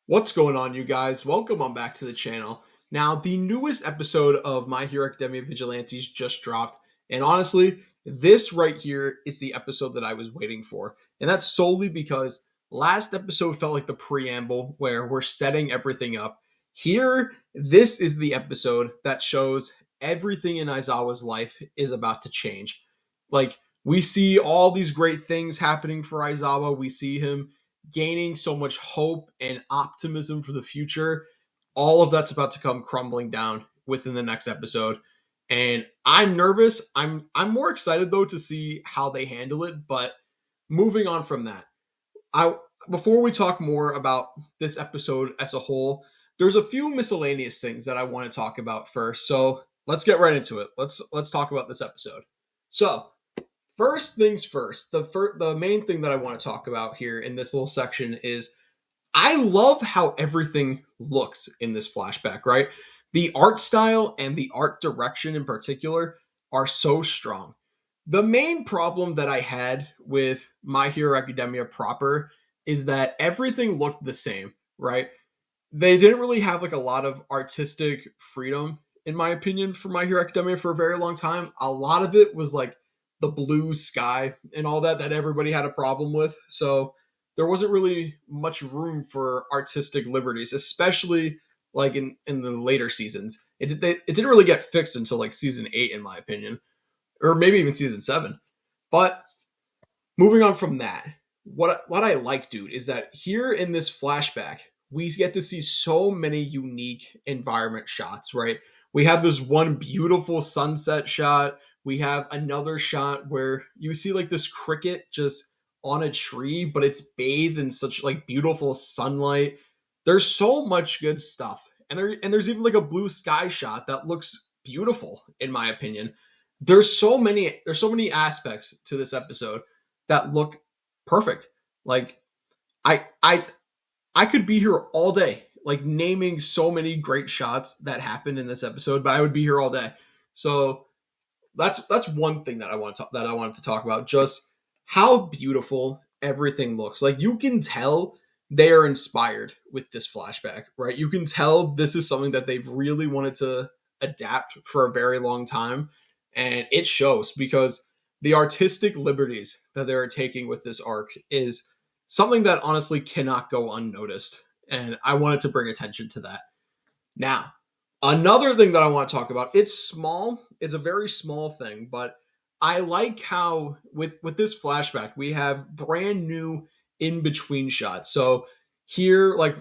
What's going on, you guys? Welcome on back to the channel. Now, the newest episode of My Hero Academia Vigilantes just dropped, and honestly, this right here is the episode that I was waiting for. And that's solely because last episode felt like the preamble where we're setting everything up. Here, this is the episode that shows everything in Aizawa's life is about to change. Like, we see all these great things happening for Aizawa. We see him gaining so much hope and optimism for the future. All of that's about to come crumbling down within the next episode. And I'm nervous. I'm more excited though to see how they handle it. But moving on from that, I before we talk more about this episode as a whole, there's a few miscellaneous things that I want to talk about first. So let's get right into it. Let's talk about this episode. So first things first, the main thing that I want to talk about here in this little section is I love how everything looks in this flashback, right? The art style and the art direction in particular are so strong. The main problem that I had with My Hero Academia proper is that everything looked the same, right? They didn't really have like a lot of artistic freedom, in my opinion, for My Hero Academia for a very long time. A lot of it was like the blue sky and all that everybody had a problem with. So there wasn't really much room for artistic liberties, especially like in the later seasons. It didn't really get fixed until like season 8, in my opinion, or maybe even season 7. But moving on from that, what I like, dude, is that here in this flashback, we get to see so many unique environment shots, right? We have this one beautiful sunset shot. We have another shot where you see like this cricket just on a tree, but it's bathed in such like beautiful sunlight. There's so much good stuff. And there's even like a blue sky shot that looks beautiful in my opinion. There's so many aspects to this episode that look perfect. Like I I I could be here all day, like naming so many great shots that happened in this episode, but I would be here all day. So that's one thing that I wanted to talk about. Just how beautiful everything looks. Like you can tell they are inspired with this flashback, right? You can tell this is something that they've really wanted to adapt for a very long time, and it shows because the artistic liberties that they're taking with this arc is something that honestly cannot go unnoticed. And I wanted to bring attention to that. Now, another thing that I want to talk about, it's small, it's a very small thing, but I like how with this flashback, we have brand new in between shots. So here, like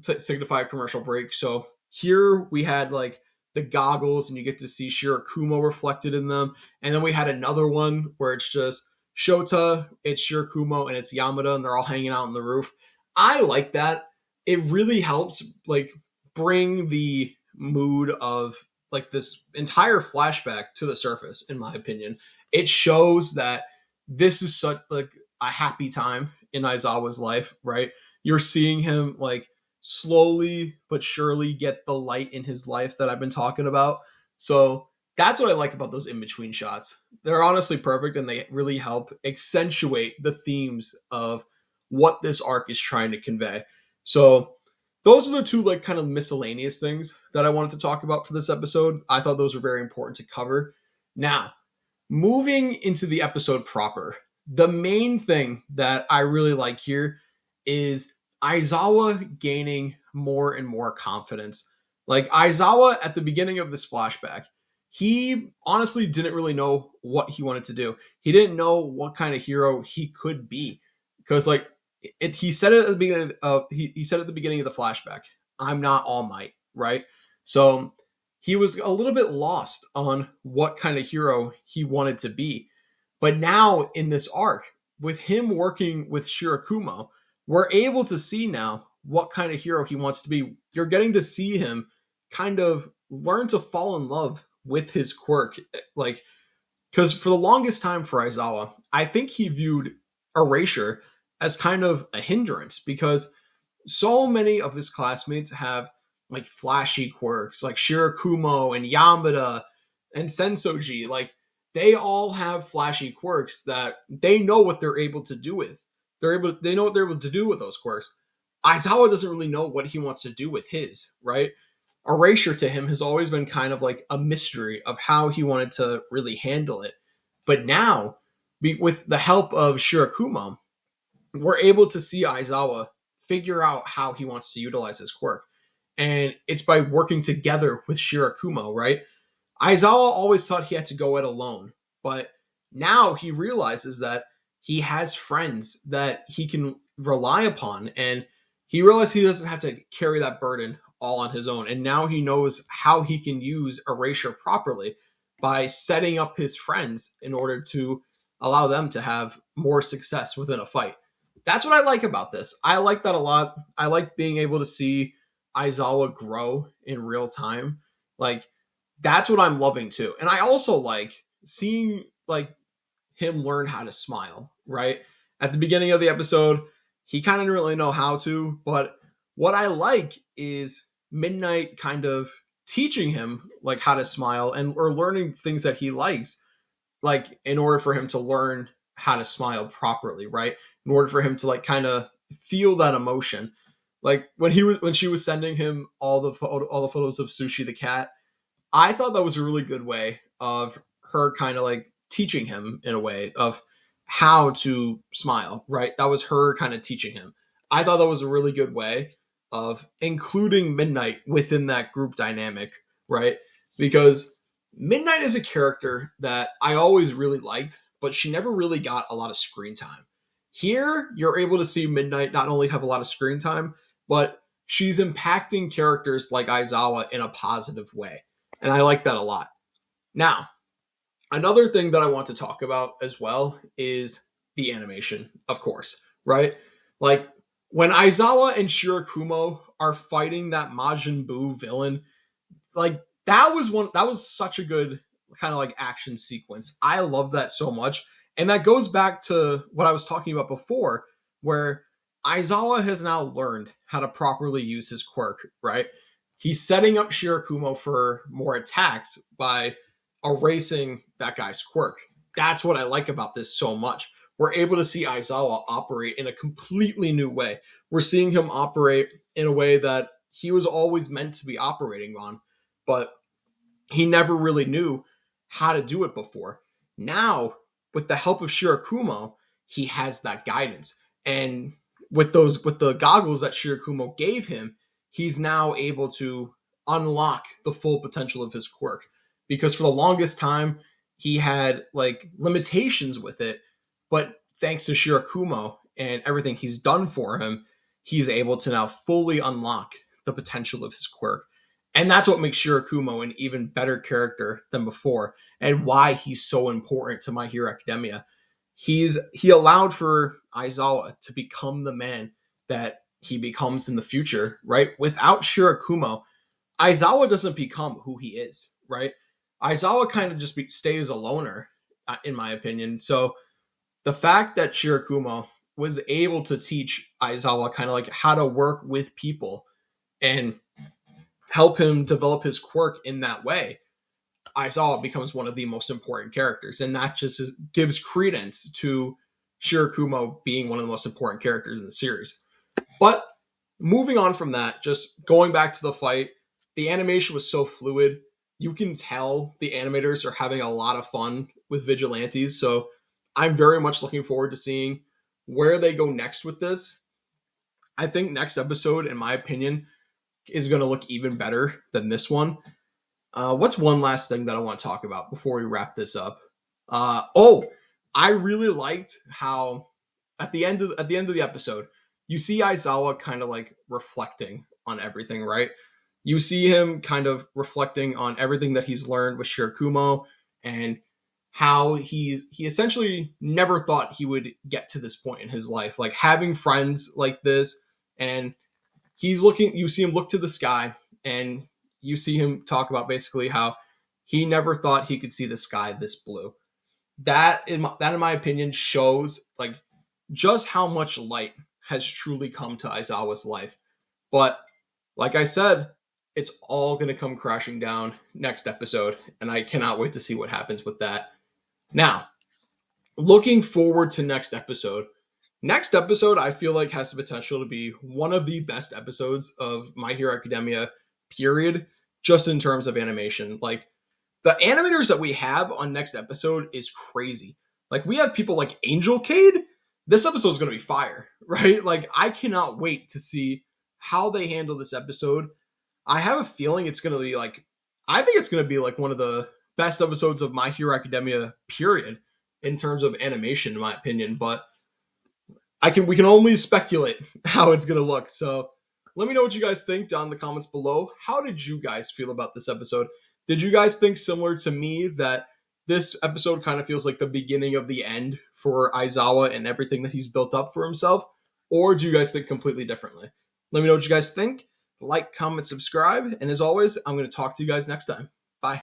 to signify a commercial break. So here we had like the goggles and you get to see Shirakumo reflected in them. And then we had another one where it's just Shota, it's Shirakumo, and it's Yamada, and they're all hanging out on the roof. I like that. It really helps like bring the mood of like this entire flashback to the surface, in my opinion. It shows that this is such like a happy time in Aizawa's life, right? You're seeing him like slowly but surely get the light in his life that I've been talking about. So that's what I like about those in between shots. They're honestly perfect and they really help accentuate the themes of what this arc is trying to convey. So those are the two like kind of miscellaneous things that I wanted to talk about for this episode. I thought those were very important to cover. Now, moving into the episode proper, the main thing that I really like here is Aizawa gaining more and more confidence. Like Aizawa at the beginning of this flashback, he honestly didn't really know what he wanted to do. He didn't know what kind of hero he could be because like he said it at the beginning of he said at the beginning of the flashback, I'm not All Might, right? So he was a little bit lost on what kind of hero he wanted to be. But now in this arc, with him working with Shirakumo, we're able to see now what kind of hero he wants to be. You're getting to see him kind of learn to fall in love with his quirk. Like, because for the longest time for Aizawa, I think he viewed Erasure as kind of a hindrance because so many of his classmates have like flashy quirks, like Shirakumo and Yamada and Sensoji. Like they all have flashy quirks that they know what they're able to do with. They know what they're able to do with those quirks. Aizawa doesn't really know what he wants to do with his, right? Erasure to him has always been kind of like a mystery of how he wanted to really handle it. But now, with the help of Shirakumo, we're able to see Aizawa figure out how he wants to utilize his quirk. And it's by working together with Shirakumo, right? Aizawa always thought he had to go it alone, but now he realizes that he has friends that he can rely upon, and he realizes he doesn't have to carry that burden all on his own. And now he knows how he can use Erasure properly by setting up his friends in order to allow them to have more success within a fight. That's what I like about this. I like that a lot. I like being able to see Aizawa grow in real time. Like, that's what I'm loving too. And I also like seeing like him learn how to smile, right? At the beginning of the episode, he kind of didn't really know how to, but what I like is Midnight kind of teaching him like how to smile and or learning things that he likes, like in order for him to learn how to smile properly, right? In order for him to like kind of feel that emotion. Like when she was sending him all the photos of Sushi the cat, I thought that was a really good way of her kind of like teaching him in a way of how to smile, right? That was her kind of teaching him. I thought that was a really good way of including Midnight within that group dynamic, right? Because Midnight is a character that I always really liked, but she never really got a lot of screen time. Here, you're able to see Midnight not only have a lot of screen time, but she's impacting characters like Aizawa in a positive way. And I like that a lot. Now, another thing that I want to talk about as well is the animation, of course, right? Like when Aizawa and Shirakumo are fighting that Majin Buu villain, like that was such a good kind of like action sequence. I love that so much. And that goes back to what I was talking about before, where Aizawa has now learned how to properly use his quirk, right? He's setting up Shirakumo for more attacks by erasing that guy's quirk. That's what I like about this so much. We're able to see Aizawa operate in a completely new way. We're seeing him operate in a way that he was always meant to be operating on, but he never really knew how to do it before. Now, with the help of Shirakumo, he has that guidance. And with the goggles that Shirakumo gave him, he's now able to unlock the full potential of his quirk. Because for the longest time, he had like limitations with it, but thanks to Shirakumo and everything he's done for him, he's able to now fully unlock the potential of his quirk. And that's what makes Shirakumo an even better character than before, and why he's so important to My Hero Academia. He allowed for Aizawa to become the man that he becomes in the future, right? Without Shirakumo, Aizawa doesn't become who he is, right? Aizawa kind of just stays a loner, in my opinion. So the fact that Shirakumo was able to teach Aizawa kind of like how to work with people and help him develop his quirk in that way, Aizawa becomes one of the most important characters. And that just gives credence to Shirakumo being one of the most important characters in the series. But moving on from that, just going back to the fight, the animation was so fluid. You can tell the animators are having a lot of fun with Vigilantes. So I'm very much looking forward to seeing where they go next with this. I think next episode, in my opinion, is going to look even better than this one. What's one last thing that I want to talk about before we wrap this up? I really liked how at the end of the episode, you see Aizawa kind of like reflecting on everything, right? You see him kind of reflecting on everything that he's learned with Shirakumo and how he essentially never thought he would get to this point in his life, like having friends like this. And you see him look to the sky, and you see him talk about basically how he never thought he could see the sky this blue. In my opinion, shows like just how much light has truly come to Aizawa's life. But like I said, it's all going to come crashing down next episode, and I cannot wait to see what happens with that. Now, looking forward to next episode, Next episode, I feel like has the potential to be one of the best episodes of My Hero Academia, period, just in terms of animation. Like, the animators that we have on next episode is crazy. Like, we have people like Angel Cade. This episode is going to be fire, right? Like, I cannot wait to see how they handle this episode. I have a feeling it's going to be like, I think it's going to be like one of the best episodes of My Hero Academia, period, in terms of animation, in my opinion. But we can only speculate how it's going to look. So let me know what you guys think down in the comments below. How did you guys feel about this episode? Did you guys think similar to me that this episode kind of feels like the beginning of the end for Aizawa and everything that he's built up for himself? Or do you guys think completely differently? Let me know what you guys think. Like, comment, subscribe. And as always, I'm going to talk to you guys next time.